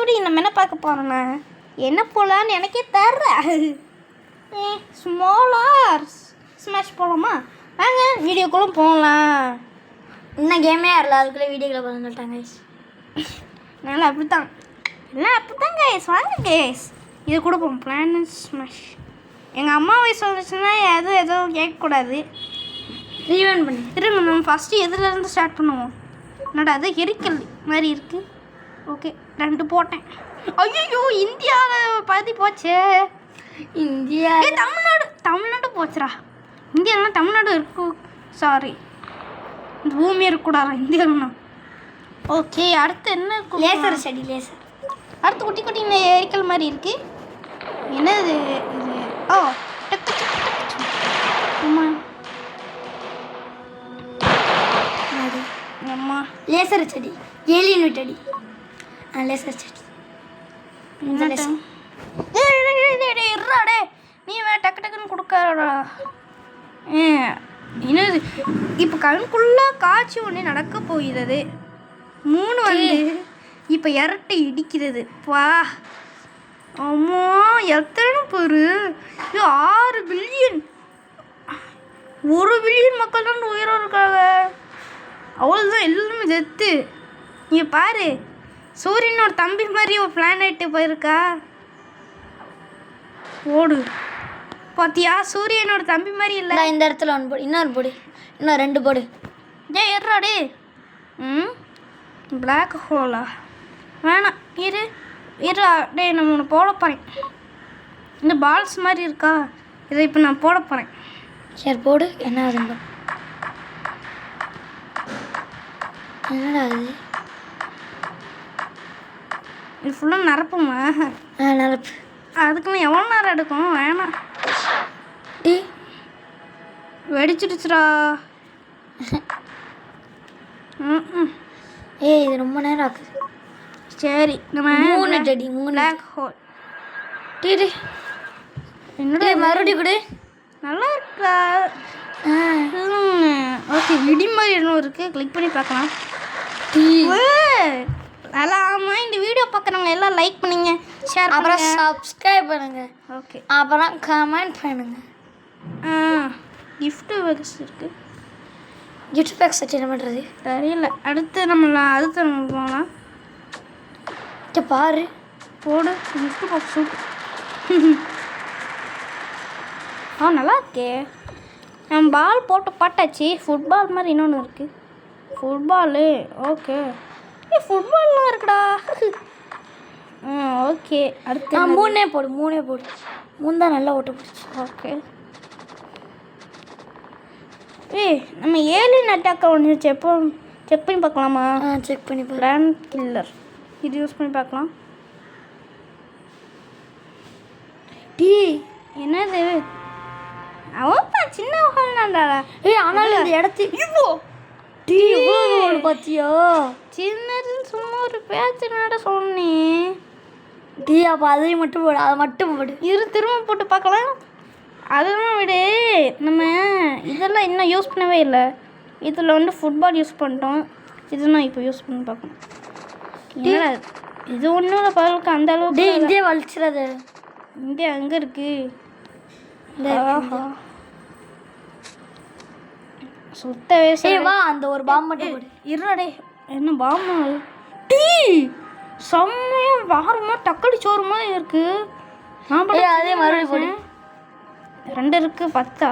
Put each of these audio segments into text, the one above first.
விடு நம்ம என்ன பார்க்க போகிறோண்ணா என்ன போகலான்னு எனக்கே தர்ற ஸ்மாலார் ஸ்மாஷ் போகலாமா வாங்க வீடியோக்குள்ளே போகலாம். இன்னும் கேமே ஆடல அதுக்குள்ளே வீடியோக்குள்ளே போகணும்னு சொல்லிட்டாங்க. நல்லா அப்படி தான் எல்லாம் அப்படி தான் கைஸ். வாங்க கைஸ் இது கொடுப்போம் பிளான் ஸ்மாஷ். எங்கள் அம்மா வயசு வந்துச்சுன்னா எதுவும் கேட்கக்கூடாது. ரீவன் பண்ணி இருங்க நம்ம ஃபஸ்ட்டு எதுலேருந்து ஸ்டார்ட் பண்ணுவோம். என்னடா அது எரிக்கல் மாதிரி இருக்குது. ஓகே 2 போட்டேன். ஐயோ இந்தியாவில் பாதி போச்சே. இந்தியா தமிழ்நாடு போச்சுரா. இந்தியாவிலாம் தமிழ்நாடு இருக்கு. சாரி பூமி இருக்கக்கூடாதா இந்தியாவில்னா. ஓகே அடுத்து என்ன லேசர் செடி லேசர். அடுத்து குட்டி குட்டி எரிக்கல் மாதிரி இருக்குது. என்னது இது? ஓ அம்மா அம்மா லேசர் செடி ஏலியன் விட்டடி லேசர் செடி. இருறாடே நீ டக்கு டக்குன்னு கொடுக்கறடா. என்னது இப்போ கண்குள்ளே காட்சி ஒன்று நடக்க போகிறது. 3 வந்து இப்போ இரட்டை இடிக்கிறது. வா அம்மா எத்தனை பேர்? 6 பில்லியன் 1 பில்லியன் மக்கள் தான் உயிரோடு இருக்காங்க. அவ்வளோதான் எல்லாமே செத்து. நீ பாரு சூரியனோட தம்பி மாதிரி ஒரு பிளானெட்டு போயிருக்கா. ஓடு பார்த்தியா சூரியனோட தம்பி மாதிரி இல்லை. இந்த இடத்துல 1 போடு இன்னொரு போடு இன்னும் 2 போடு. ஏறாடே பிளாக் ஹோலா வேணாம் இரு டே நம்ம ஒன்று போட போகிறேன். இந்த பால்ஸ் மாதிரி இருக்கா இதை இப்போ நான் போட போகிறேன். சரி போடு. என்ன ஆகுது? என்னடா அது? இது ஃபுல்லாக நிரப்புமா? நிரப்பு. அதுக்குன்னு எவ்வளோ நேரம் எடுக்கும்? வேணாம் வெடிச்சிடுச்சுடா. இது ரொம்ப நேரம் ஆகுது. சரி நம்ம 3 டடி 3 பிளாக் ஹோல். டீ என்னடா மறுபடியும் கொடு. நல்லா இருக்கா? ஓகே விடி மாதிரி இன்னும் இருக்குது. கிளிக் பண்ணி பார்க்கலாம். நல்லா ஆமாம். இந்த வீடியோ பார்க்குறவங்க எல்லாம் லைக் பண்ணுங்க, ஷேர் அப்புறம் சப்ஸ்கிரைப் பண்ணுங்க. ஓகே அப்புறம் கமெண்ட் பண்ணுங்க. கிஃப்ட்டு பேக்ஸ் இருக்குது. கிஃப்ட் பேக்ஸ் வச்சு என்ன பண்ணுறது தெரியல. அடுத்து நம்ம போகலாம். பாரு போடு கிஃப்ட் பாக்ஸ். நல்லா இருக்கே. நம்ம பால் போட்டு பாட்டாச்சு. ஃபுட்பால் மாதிரி இன்னொன்று இருக்குது. Football okay. ஃபுட்பால்லாம் இருக்குடா. ஓகே அடுத்து 3 போடு 3 தான் நல்லா ஓட்ட போச்சு. ஓகே நம்ம ஏலியன் அட்டாக் ஒன்று செக் பண்ணி பார்க்கலாமா? செக் பண்ணி பிளான் கில்லர் இது யூஸ் பண்ணி பார்க்கலாம். என்னது அவன் சின்ன ஹால்னாடாடா. ஆனாலும் இந்த இடத்துக்கு இவ்வளோ பார்த்தியா? சின்னதுன்னு சும்மா ஒரு பேச்சு நட சொன்னேன். அப்போ அதையும் மட்டும் போடு. அதை மட்டும் போடு. திரும்ப போட்டு பார்க்கலாம். அதெல்லாம் விடு. நம்ம இதெல்லாம் இன்னும் யூஸ் பண்ணவே இல்லை. இதில் வந்து ஃபுட்பால் யூஸ் பண்ணிட்டோம். இதுதான் இப்போ யூஸ் பண்ணி பார்க்கணும். என்னடா இது ஒன்றும் பரவாயில்ல அந்த அளவுக்கு. இந்தியா வலிச்சிடாது. இந்தியா அங்கே இருக்கு. சுத்தவே வா அந்த ஒரு பாம்பு மட்டும் போடு. இருடே என்ன பாம்பு? செம்மையாக வாரமாக தக்காளி சோறு மாதிரி இருக்கு. அதே மறுபடியும் போடு. 2 இருக்கு 10.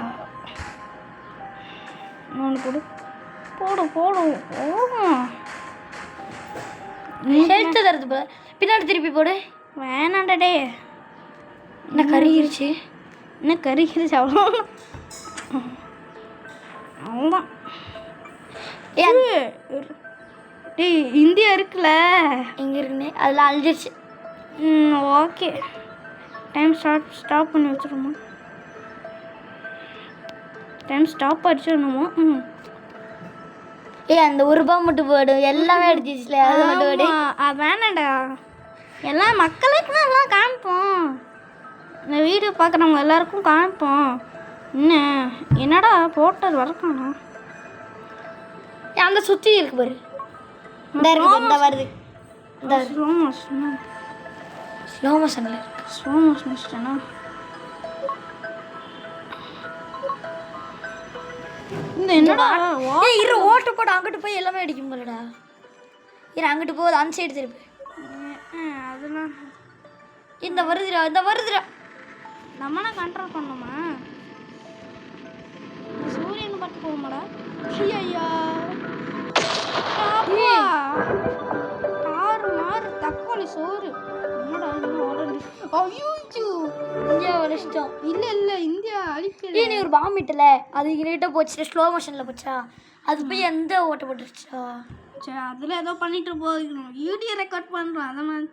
ஒன்று போடு போடு. ஹெல்த்து தருது போல. பின்னாடி திருப்பி போடு. வேணாண்டே என்ன கருகிருச்சு. அவ்வளோ அவ்வளோதான். இந்தியா இருக்குல்ல எங்கே இருக்குன்னு அதில் அழிஞ்சிருச்சு. ஓகே டைம் ஸ்டாப் பண்ணி வச்சுருமா? Time stop அடிச்சிடணுமோ? அந்த ஒரு ரூபா மட்டும் போடு. எல்லாமே அடிச்சிச்சுல அது மட்டும் போடு. வேணாண்டா எல்லாம் மக்களுக்கு தான் எல்லாம் காமிப்போம். இந்த வீடியோ பார்க்குறவங்க எல்லாருக்கும் காமிப்போம். என்னடா போட்டது வரக்கானா? அங்கே சுற்றி இருக்கு பாரு. இந்த வருது. ஸ்லோ மோஷனில் ஸ்லோ மோஷன் வச்சுட்டேனா? இந்த என்னடா ஏய் இரு, ஓட்டு போட்டு அங்கிட்டு போய் எல்லாமே அடிக்கும் போலடா. இரு அங்கிட்டு போகுது, அந்த சைடு திருப்பி. அதெல்லாம் இந்த வருதுடா. நம்மனா கண்ட்ரோல் பண்ணோமா? சூரியனை பார்த்து போகுமாடா? ஐயா ஆறு மாறு தக்காளி சோறு. என்னடா இன்னும் ஓடண்டு? ஐயோ இந்தியா வலிச்சிட்டோம். இல்லை இந்தியா அழிக்கல. நீ ஒரு பாம்பு விட்டல, அது கிட்ட போச்சு, ஸ்லோ மோஷனில் போச்சா, அது போய் எந்த ஓட்ட போட்டுருச்சா? சரி அதில் ஏதோ பண்ணிட்டு போகணும். வீடியோ ரெக்கார்ட் பண்ணுறோம், அதை மாதிரி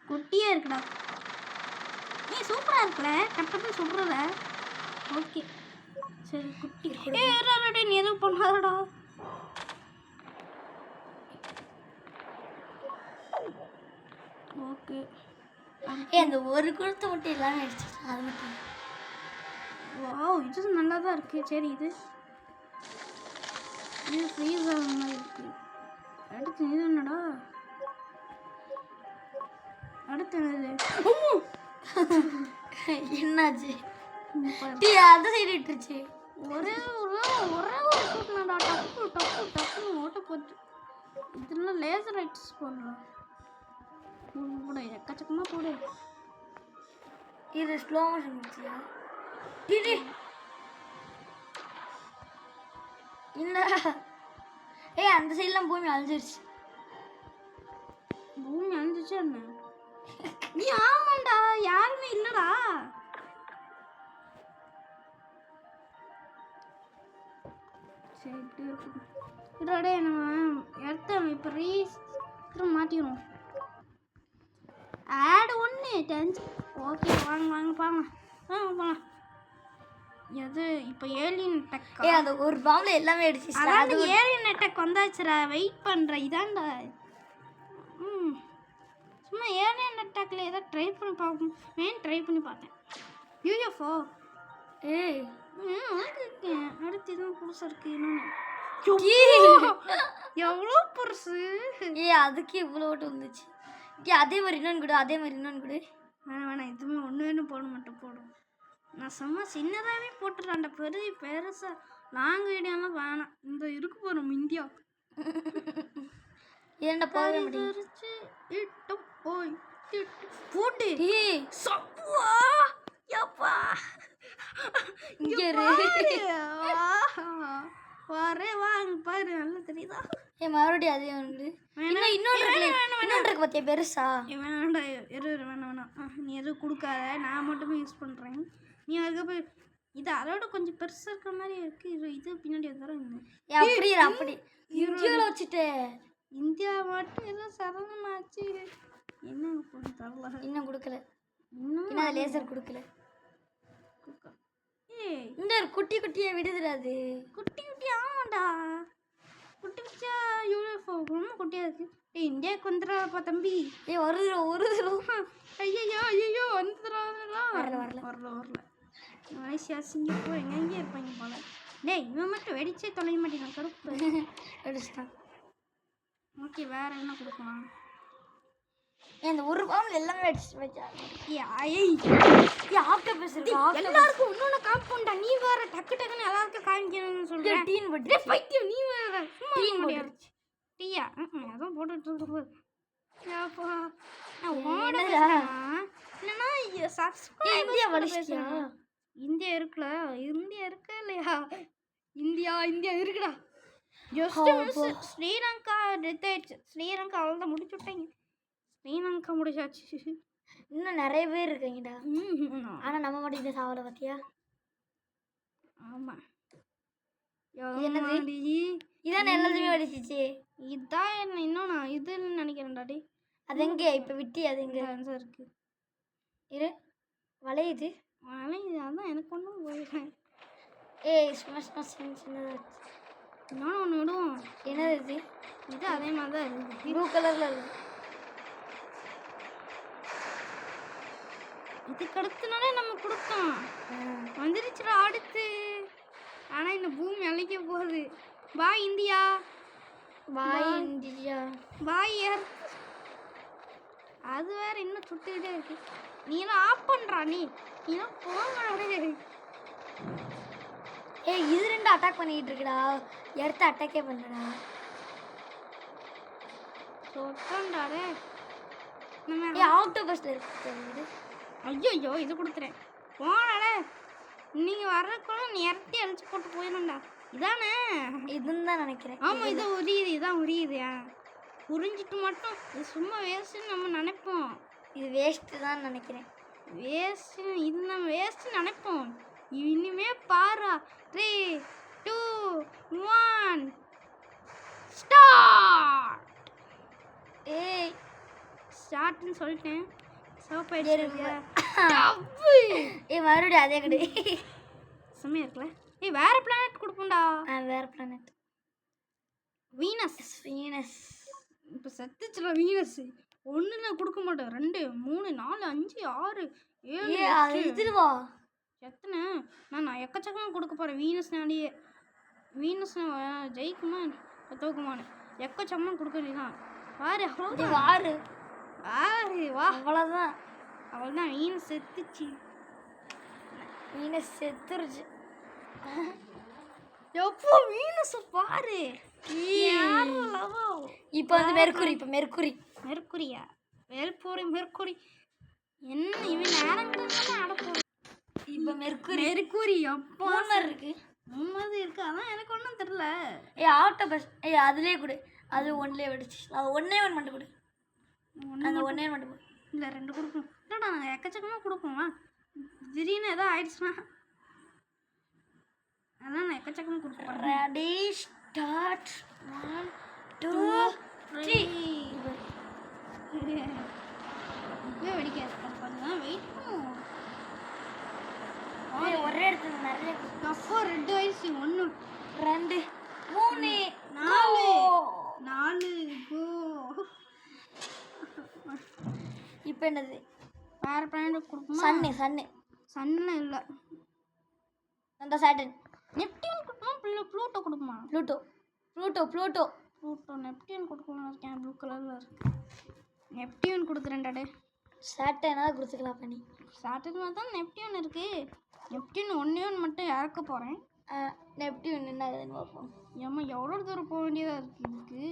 குட்டியாக இருக்குடா. சூப்பராக இருக்குல்ல, கரெக்டாக சொல்கிறத. ஓகே சரி குட்டி. நீ எதுவும் பண்ணாதடா. ஓகே அந்த ஒரு குளத்தை மட்டும் எல்லாமே அடிச்சு, அது மட்டும். வாவ் இது நல்லா தான் இருக்குது. சரி இது ஃப்ரீஸ் ஆகிற மாதிரி இருக்குது. அடுத்து இது என்னடா? அடுத்து என்னது? என்னாச்சு? அந்த சைடு விட்டுருச்சு. ஒரே ஒரு சூட்னடா. டப்பு ஓட்ட போச்சு. இதெல்லாம் லேசர் ரைட்ஸ் போடுறோம். கூட எக்கச்சக்கமாக போடு. இது ஸ்லோ மோஷன் வச்சியா? இல்லை அந்த சைட்லாம் பூமி அழிஞ்சிருச்சு. பூமி அழிஞ்சிச்சு என்ன? நீ ஆமாண்டா, யாருமே இல்லடா. சரி இதோட நம்ம இடத்த இப்போ ரீஸ்க்கு மாற்றிடுவோம். ஆட் ஒன்று டென்ஷன். ஓகே வாங்க போகலாம். எது இப்போ ஏலியன் டெக்? அந்த ஒரு பாம்புல எல்லாமே அடிச்சு. அதாவது ஏலியன் அட்டாக் வந்தாச்சுடா, வெயிட் பண்ணுறேன். இதான்டா சும்மா ஏலியன் அட்டாக்ல ஏதோ ட்ரை பண்ணி பார்த்தேன். யூஎஃப்ஓ அடுத்து எதுவும் புதுசாக இருக்கு. எவ்வளோ பெருசு! அதுக்கு இவ்வளோ ஓட்டு வந்துச்சு. அதே மாதிரி இன்னொன்று கூட. வேணாம் எதுவுமே ஒன்று போட மாட்டேன். போடும் நான் சும்மா சின்னதாகவே போட்டுறான்டா. பெருசாக லாங் வீடியோலாம் வேணாம். இந்த இருக்கு போகிறோம் இந்தியா. ஏன்டா போக முடியும்? போட்டு வரே வாங்க பாரு, நல்லா தெரியுதா? மறுபடியும் அதே ஒன்று. இன்னொன்று பார்த்தியா பெருசா? வேணாண்டா வேணாம். நீ எதுவும் கொடுக்காத, நான் மட்டுமே யூஸ் பண்ணுறேன். நீ அதுக்கப்புறம் இது அதோட கொஞ்சம் பெருசாக இருக்கிற மாதிரி இருக்கு. இது பின்னாடி வந்துடும். அப்படி இந்தியாவில் வச்சுட்டு இந்தியா மட்டும் ஏதோ சரணமாச்சு. என்ன தரல, இன்னும் கொடுக்கல. இன்னும் லேசர் கொடுக்கல. இந்த குட்டியை விடுதுடாது. குட்டி ஆமாண்டா, குட்டிச்சா யூஎஃப்ஓ ரொம்ப குட்டியாக இருக்கு. இந்தியாவுக்கு வந்துடுறாப்பா தம்பி. வருது. ஐயோ வந்துடுறாங்களா? வரல. மலேசியா சிங்கப்பூர் எங்கெங்கே இருப்பாங்க போல. இவன் மட்டும் வெடிச்சே தொலைய மாட்டேங்க. கருப்பு வெடிச்சிட்டான். ஓகே வேற என்ன கொடுக்கலாம்? இந்த ஒரு பாம்பு எல்லாமே அடிச்சு வச்சா. எல்லாருக்கும் இன்னொன்று காம்பவுண்டா. நீ வேற டக்குன்னு எல்லாருக்கும் காமிக்கணும்னு சொல்றேன். டீன் போட்டு பைத்தியம் நீ வேற. டீன் முடியாது. டீயா அதான் போட்டுட்டு இருக்க. இந்தியா இருக்குல்ல, இந்தியா இருக்கா இல்லையா? இந்தியா இருக்குடா. ஸ்ரீலங்கா டெத் ஆயிடுச்சு. ஸ்ரீலங்கா அவ்வளோதான் முடிச்சு விட்டாங்க. ஸ்ரீலங்கா முடிச்சாச்சு. இன்னும் நிறைய பேர் இருக்காங்கடா. ஆனால் நம்ம மட்டும் இந்த சாவலை பார்த்தியா? ஆமாம். இதான் எல்லாத்தையுமே அடிச்சிச்சு. இதான் என்ன இன்னும் நான் இதுன்னு நினைக்கிறேன்டாடி. அது எங்கே இப்போ விட்டி? அது எங்கே ஆன்சர் இருக்கு? இரு வளையுது. அதான் எனக்கு ஒன்றும் போயிடுறேன். சின்னதாக இன்னொன்று ஒன்று விடுவோம். என்னது இது அதே மாதிரி தான் இருக்குது. ப்ளூ கலரில் இருக்குது. இதுக்கு அடுத்தனாலே நம்ம கொடுத்தோம். வந்துருச்சுடா அடுத்து. ஆனால் இந்த பூமி அழிக்க போகுது. பாய் இந்தியா. பாய் இந்தியா. பாய் எர்த். அது வேற இன்னும் சுட்டுக்கிட்டே இருக்கு. நீலாம் ஆஃப் பண்ணுறா நீலாம் போங்க. ஏய் இது 2 அட்டாக் பண்ணிக்கிட்டு இருக்குடா. எடுத்து அட்டாக்கே பண்ணுடா. சொல்றாடே நம்ம. ஏய் ஆக்டோபஸ்ல இருக்கு. ஐயோ இது கொடுத்துறேன் போனாடே. நீங்கள் வர்றதுக்குள்ள நீ இறத்தி அழிச்சு போட்டு போயிடும்டா. இதானே இதுன்னு தான் நினைக்கிறேன். ஆமாம் இதான் உரியுது. இதான் உரியுதுயா. உறிஞ்சிட்டு மட்டும் இது சும்மா வேஸ்ட்டுன்னு நம்ம நினைப்போம். இது வேஸ்ட்டு தான் நினைக்கிறேன். வேஸ்ட்டு இது நம்ம வேஸ்ட்டு நினைப்போம். இனிமே பாரா 3 2 1 ஸ்டார்ட். ஏய் ஸ்டார்ட்னு சொல்லிட்டேன். ஏய் மறுபடியும் அதே கடை செம்மையா இருக்குல்ல. ஏய் வேற பிளானட் கொடுப்போம்டா. வேற பிளானட் வீனஸ். இப்போ செத்துச்சுல வீனஸ். 1 நான் கொடுக்க மாட்டேன். 2 3 4 5 6 7 இதுவா எத்தனை நான் எக்கச்சக்கமாக கொடுக்க போகிறேன். வீனஸ்னாலேயே வீனஸ் ஜெயிக்குமா தோக்குமான்னு எக்கச்சக்கமாக கொடுக்க வேண்டியதான். வாரு வாரு வாரு வா. அவ்வளோதான் அவள்தான் வீனஸ் செத்துச்சு. வீனஸ் செத்துருச்சு. எப்போ வீனஸ் பாரு. இப்போ வந்து மெர்க்குரி. இப்போ மெர்க்குரியா மெர்க்குரி என்ன இவன் நேரம் அடப்போம். இப்போ மெர்க்குரி அப்போ இருக்கு. 3 இருக்கு. அதான் எனக்கு ஒன்றும் தெரியல. ஏய் ஆக்டோபஸ் ஏய் அதுலேயே கொடு. அது 1லேயே வெடிச்சு. அது 1 மட்டும் கொடு. அந்த 1 மட்டும் கொடு. இல்லை 2 கொடுப்போம். இல்லைடா நாங்கள் எக்கச்சக்கமாக கொடுப்போமா. திடீர்னு ஏதோ ஆயிடுச்சுன்னா அதான் நான் எக்கச்சக்கமாக கொடுப்பேன். Ready start 1 2 3. இப்போயே வெடிக்காது. அதுதான் வெயிட் பண்ணுவோம். ஒரே இடத்துல நிறைய அப்போ 2 வயசு 1 2 3 4 கோ. இப்போ என்னது வேற பிளானட் கொடுப்போமா. சன்னு இல்லை அந்த சாட்டர்ன். நெப்டியூன் கொடுப்போமா. ப்ளூட்டோ கொடுப்போமா. ப்ளூட்டோ நெப்டியூன் கொடுக்கணும் இருக்கேன். ப்ளூ கலரில் இருக்கு. நெப்டியூன் கொடுக்குறேன்டாடே. சாட்டர்னாக கொடுத்துக்கலாம் பண்ணி. சாட்டர்ன் தான் நெப்டியூன் இருக்கு. நெப்டியூன் 1 மட்டும் இறக்க போகிறேன். நெப்டியூன் என்ன ஆகுதுன்னு பார்ப்போம். ஏம்மா எவ்வளோ தூரம் போக வேண்டியதாக இருக்குது இதுக்கு.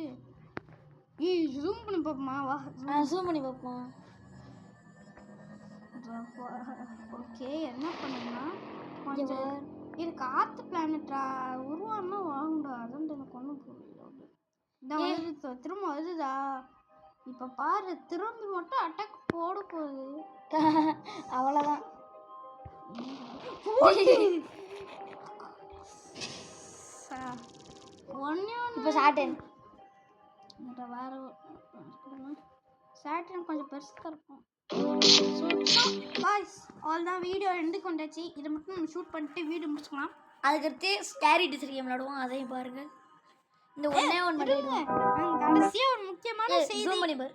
ஜூம் பண்ணி பார்ப்போமா. வா ஜூம் பண்ணி பார்ப்போம். ஓகே என்ன பண்ணுன்னா கொஞ்சம் இது காற்று பிளானட்டா உருவானா வாங்குடா. அதான் எனக்கு ஒன்றும் புரியல. இந்த வருது திரும்ப வருதா. இப்போ பாரு திரும்பி மட்டும் அட்டாக் போட போகுது. அவ்வளோதான். இப்போ சாட்டர்ன் வேற சாட்டர்ன் கொஞ்சம் பெருசாக இருக்கும். பாய்ஸ் ஆல் தான் வீடியோ ரெண்டு கொண்டாச்சு. இதை மட்டும் நம்ம ஷூட் பண்ணிட்டு வீடியோ முடிச்சுக்கலாம். அதுக்கடுத்து ஸ்கேரி டீச்சர் கேம் விளாடுவோம். அதையும் பாருங்கள். இந்த 1 மட்டும் கடைசியாக ஒரு முக்கியமான செய்தி. ஜூம் பண்ணி பாரு.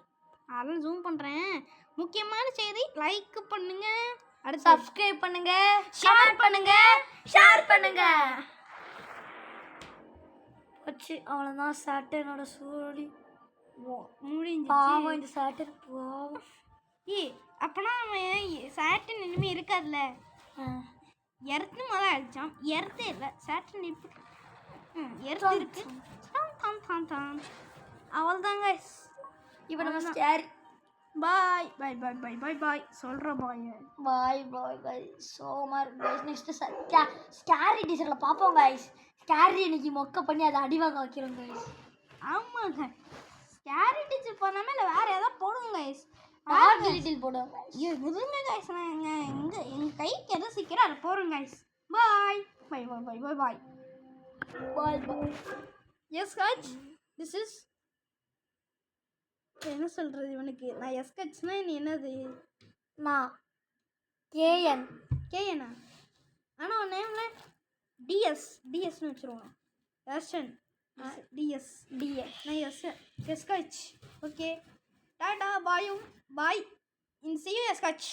அதெல்லாம் ஜூம் பண்ணுறேன். முக்கியமான செய்தி லைக் பண்ணுங்க. அடுத்து சப்ஸ்கிரைப் பண்ணுங்க. ஷேர் பண்ணுங்க. வச்சு அவ்வளோதான். சாட்டர்னோட சூழலி முடிஞ்சு. பாவம் இந்த சாட்டர் பாவம். அப்போனா சாட்டன் இனிமேல் இருக்காதுல்ல. எர்த்து முதல்ல அடித்தான். எர்த்தே இல்லை. சாட்டன் இப்படி எர்த்து இருக்கு. அவள்தாங்க. இப்போ நம்ம ஸ்கேரி பாய் பாய் பாய் பாய் பாய் பாய் சொல்கிறேன். பாய் சோமார் கைஸ். நெக்ஸ்ட்டு ஸ்கேரி டீச்சரில் பார்ப்போம் கைஸ். ஸ்கேரி இன்னைக்கு மொக்க பண்ணி அதை அடிவாங்க வைக்கிறோம் கைஸ். ஆமாங்க ஸ்கேரி டீச்சர் போனாமல் இல்லை வேறு எதாவது போடுவோம் கைஸ். லிட்டில் போடுவோம் கைஸ். எதுவுமே கைஸ் நாங்கள் எங்கள் கைக்கு எதை சீக்கிரம் அதை போகிறோம் guys. Bye bye bye bye bye bye bye bye. S guys this is என்ன சொல்கிறது இவனுக்கு. நான் எஸ்கட்ச்னா நீ என்னது. நான் கேஎன்னா. ஆனால் உன் நேமில் டிஎஸ்னு வச்சுருவோம். எஸ்என் டிஎஸ் நான் எஸ்கட்ச். ஓகே டாடா பாயும் பாய் இன் சி யூ எஸ்கட்ச்.